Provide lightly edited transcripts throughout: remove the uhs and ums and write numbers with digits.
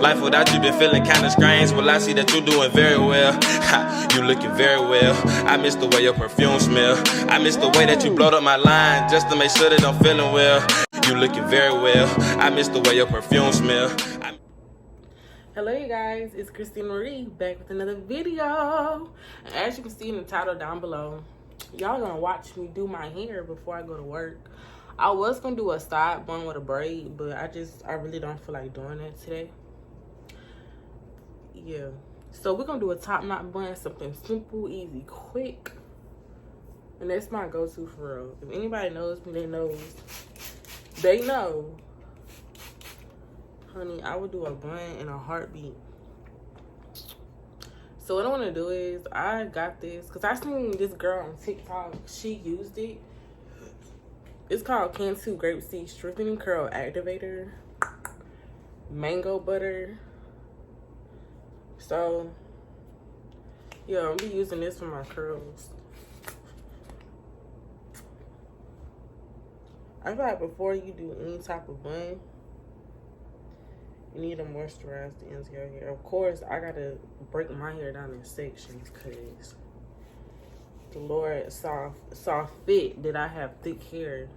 Life without you been feeling kinda strange. Well, I see that you're doing very well. You looking very well. I miss the way your perfume smell. I miss the way that you blowed up my line just to make sure that I'm feeling well. You looking very well. I miss the way your perfume smell. Hello you guys, it's Krissy Marie back with another video. And as you can see in the title down below, y'all gonna watch me do my hair before I go to work. I was gonna do a side bun with a braid, but I really don't feel like doing that today. Yeah, so we're gonna do a top knot bun, something simple, easy, quick, and that's my go-to for real. If anybody knows me, they know. Honey, I would do a bun in a heartbeat. So what I want to do is, I got this because I seen this girl on TikTok. She used it. It's called Cantu Grapeseed Strengthening Curl Activator, mango butter. So yeah, I'm gonna be using this for my curls. I feel like before you do any type of bun, you need to moisturize the ends of your hair. Of course, I gotta break my hair down in sections because the Lord saw fit that I have thick hair.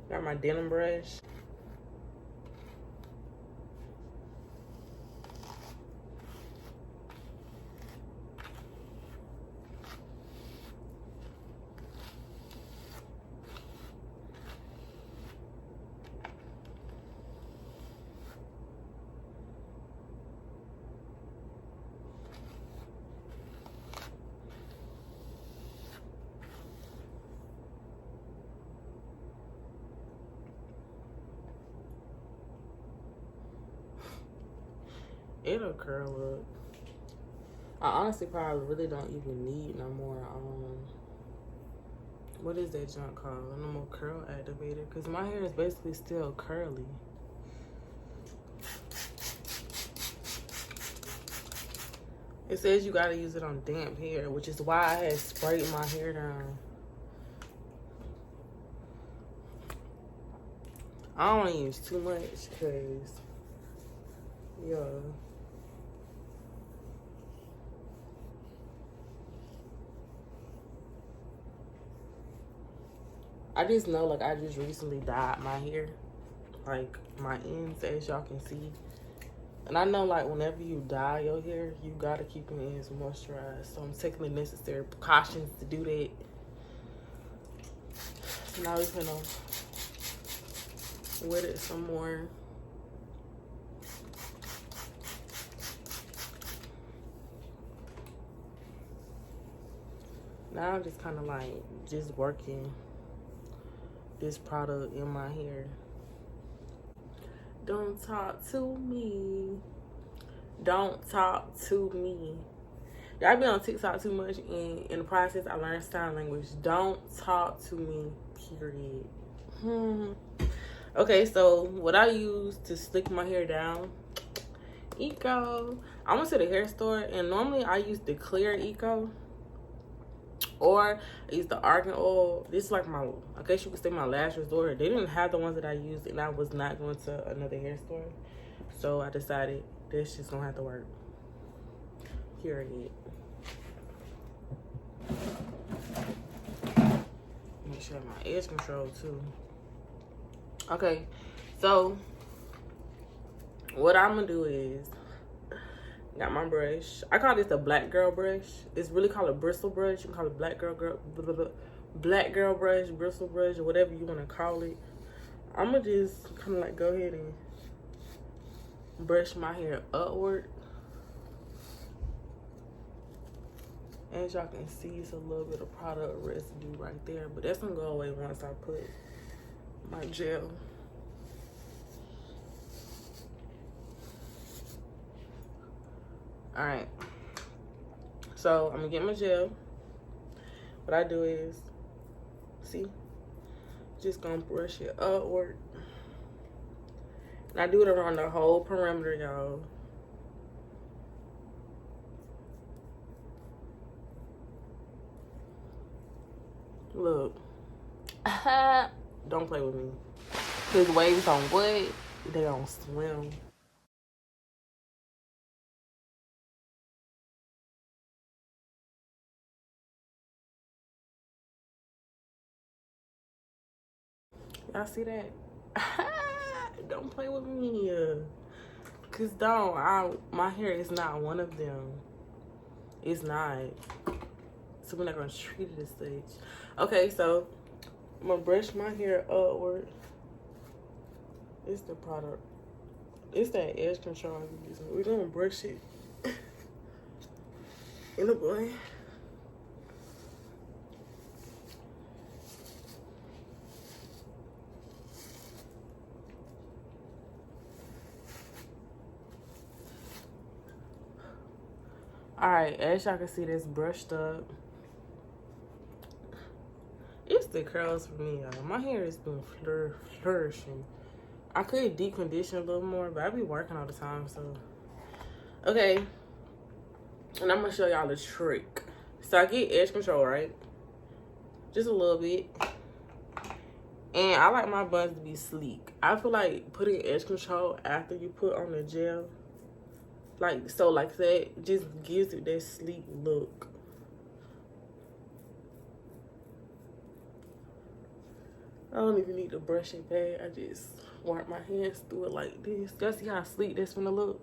Got my denim brush. It'll curl up. I honestly probably really don't even need no more what is that junk called? No more curl activator, because my hair is basically still curly. It says you gotta use it on damp hair, which is why I had sprayed my hair down. I don't want to use too much because, yeah. I just know, like, I just recently dyed my hair, like my ends, as y'all can see. And I know, like, whenever you dye your hair, you gotta keep your ends moisturized. So I'm taking the necessary precautions to do that. So now we're gonna wet it some more. Now I'm just kind of like just working this product in my hair. Don't talk to me. Don't talk to me. Y'all be on TikTok too much, and in the process I learned sign language. Don't talk to me, period. Okay, so what I use to slick my hair down, Eco. I went to the hair store, and normally I use the clear Eco, or I use the argan oil. This is like my, I guess you could say, my last resort. They didn't have the ones that I used, and I was not going to another hair store, so I decided this just gonna have to work, period. Make sure my edge control too. Okay, so what I'm gonna do is, got my brush. I call this a black girl brush. It's really called a bristle brush. You can call it black girl brush, bristle brush, or whatever you want to call it. I'm gonna just kind of like go ahead and brush my hair upward. As y'all can see, it's a little bit of product residue right there, but that's gonna go away once I put my gel. All right, so I'm gonna get my gel. What I do is, see, just gonna brush it upward. And I do it around the whole perimeter, y'all. Look. Don't play with me. Cause waves on what? They don't swim. Y'all see that? Don't play with me. Cause my hair is not one of them. It's not. So we're not gonna treat it as such. Okay, so I'm gonna brush my hair upward. It's the product. It's that edge control I'm using. We're gonna brush it in the bun. Alright, as y'all can see, that's brushed up. It's the curls for me, y'all. My hair has been flourishing. I could deep condition a little more, but I be working all the time, so. Okay. And I'm gonna show y'all the trick. So I get edge control, right? Just a little bit. And I like my buns to be sleek. I feel like putting edge control after you put on the gel, like that, just gives it that sleek look. I don't even need to brush it back. I just wipe my hands through it like this. Y'all see how sleek that's gonna look?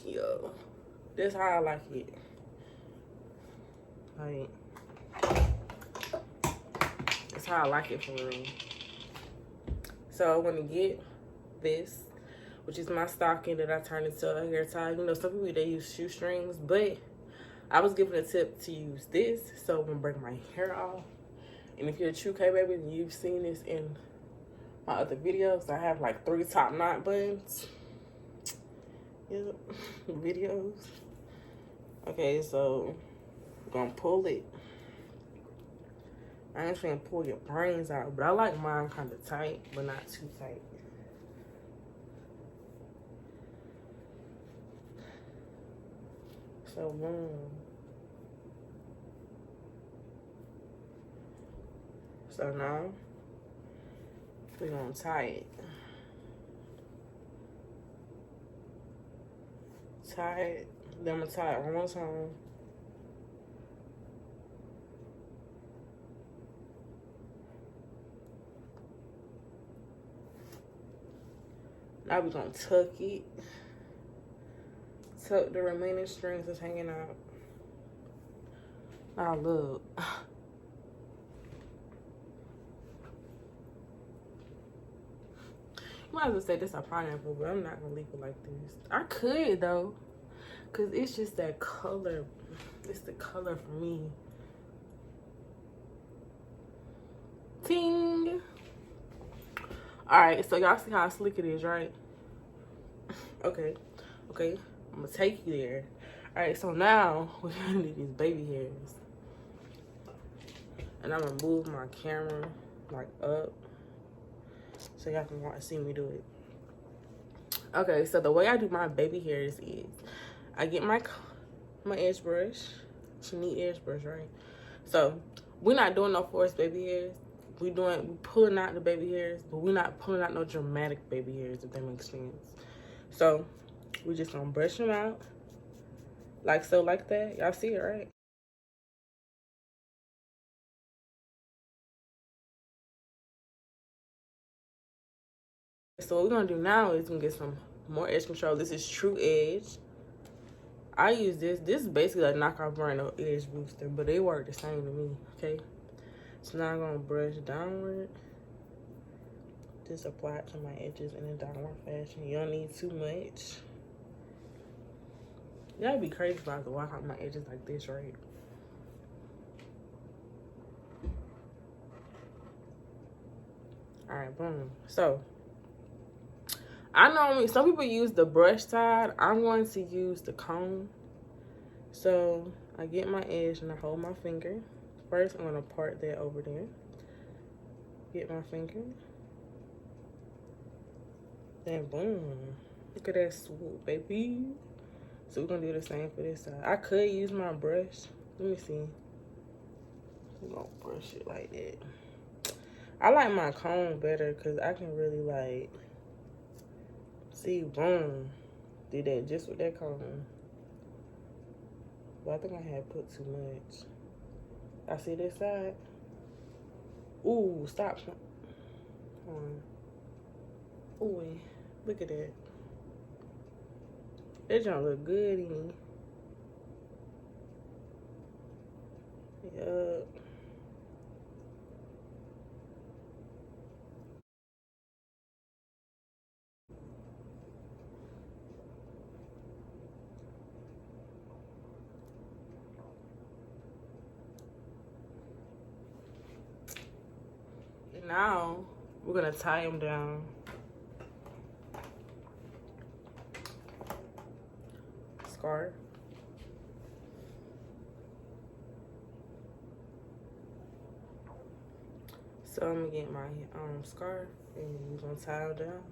Yo, that's how I like it. Like, that's how I like it for real. So I'm gonna get this, which is my stocking that I turned into a hair tie. You know, some people, they use shoestrings, but I was given a tip to use this, so I'm gonna break my hair off. And if you're a true K-baby and you've seen this in my other videos, I have like 3 top knot buns. Yep, videos. Okay, so I'm gonna pull it. I ain't saying pull your brains out, but I like mine kind of tight, but not too tight. So boom. So now we're gonna tie it. Tie it. Then I'm gonna tie it one more time. Now we're gonna tuck it. Tuck the remaining strings that's hanging out. Now look. You might as well say this a pineapple, but I'm not gonna leave it like this. I could though, cause it's just that color. It's the color for me. Ting. All right, so y'all see how slick it is, right? Okay, I'm gonna take you there. All right, so now we're gonna do these baby hairs, and I'm gonna move my camera like up so y'all can see me do it. Okay, so the way I do my baby hairs is I get my edge brush. You need edge brush, right? So we're not doing no forced baby hairs. We pulling out the baby hairs, but we're not pulling out no dramatic baby hairs, if that makes sense. So we're just gonna brush them out like so, like that. Y'all see it, right? So what we're gonna do now is we're gonna get some more edge control. This is True Edge. I use this. This is basically like knockoff brand of edge booster, but they work the same to me, okay? So now I'm gonna brush downward. Just apply it to my edges in a downward fashion. You don't need too much. Y'all be crazy if I have to walk out my edges like this, right? All right, boom. So I normally, some people use the brush side. I'm going to use the comb. So I get my edge and I hold my finger. First, I'm gonna part that over there. Get my finger. Then boom. Look at that swoop, baby. So we're gonna do the same for this side. I could use my brush. Let me see. We're gonna brush it like that. I like my comb better because I can really like see, boom, did that just with that comb. But I think I had put too much. I see this side. Ooh, stop. Ooh, look at that. That don't look good in me. Yup. Now we're gonna tie him down. Scarf. So I'm gonna get my scarf and we're gonna tie him down.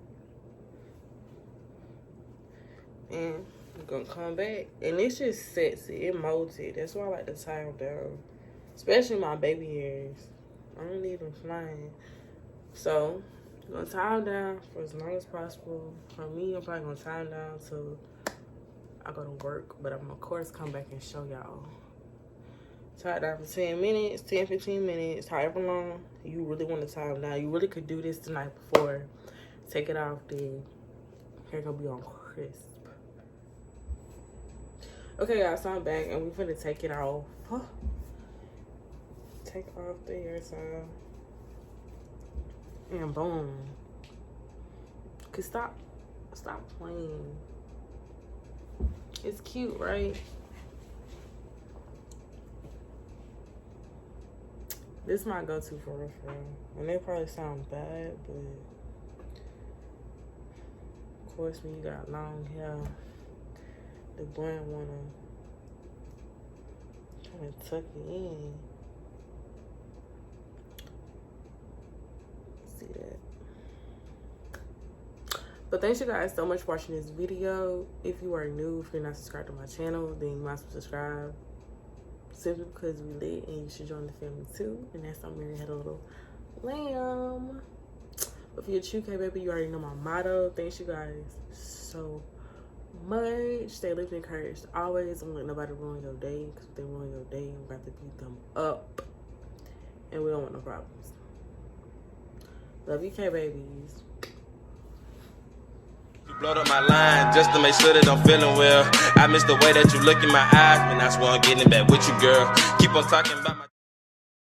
And we're gonna come back. And it's just sexy. It molds it. That's why I like to tie them down. Especially my baby hairs. I don't need them flying. So, I'm gonna tie them down for as long as possible. For me, I'm probably gonna tie them down till I go to work. But I'm gonna, of course, come back and show y'all. Tie it down for 10 minutes, 10, 15 minutes, however long you really want to tie them down. You really could do this the night before. Take it off, the hair gonna be on crisp. Okay, guys, so I'm back and we're gonna take it off. Take off the hair tie. And boom. Cause stop playing. It's cute, right? This is my go-to for real. And it probably sounds bad, but of course when you got long hair, the boy wanna kind of tuck it in. See that? But thanks you guys so much for watching this video. If you are new, if you're not subscribed to my channel, then you must subscribe. Simply because we lit and you should join the family too. And that's why Mary had a little lamb. But for your true K baby, you already know my motto. Thanks you guys so much. Stay lifted and encouraged. Always don't let nobody ruin your day. Because if they ruin your day, I'm about to beat them up. And we don't want no problems. Love you, K babies. You blowed up my line just to make sure that I'm feeling well. I miss the way that you look in my eyes, man. That's why I'm getting back with you, girl. Keep on talking about my